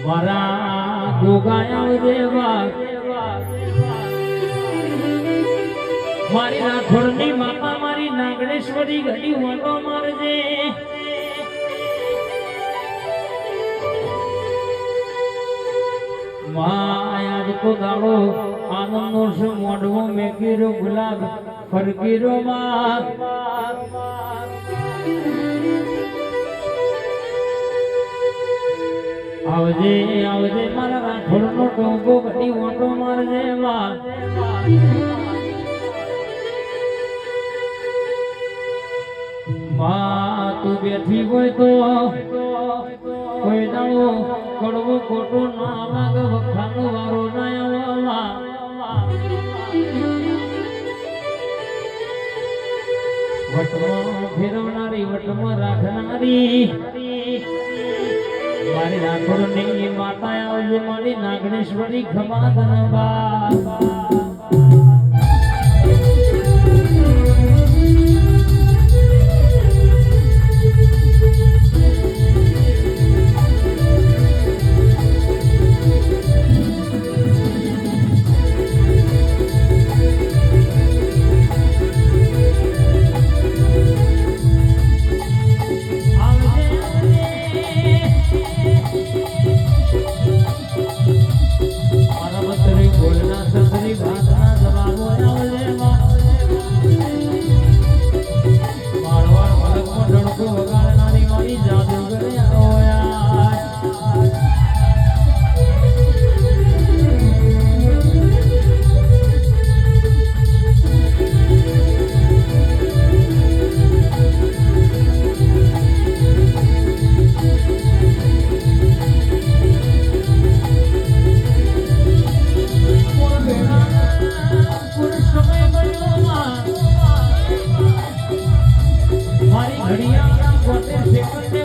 મારા ગોગાયા દેવા મારી રાઠોડની માતા મારી નાગણેશ્વરી ઘડી વાટો મારજે આજ તો દાડો આનંદનો છે મોઢવો મેકીરો ગુલાબ ફરકીરો માં આવજે આવજે મારા રાઠોડનો ટોંકો ઘડી વાટો મારજે માં તું બેઠી હોય તો કોઈ દાડો કડવો ખોટો ના લાગે વખાનો વારો ના વટમાં ફેરવનારી વટમાં રાખનારી મારી રાઠોડની માતા આવજે મારી નાગણેશ્વરી ખમા ધનબા ઘડિયાળના 72 સેકન્ડે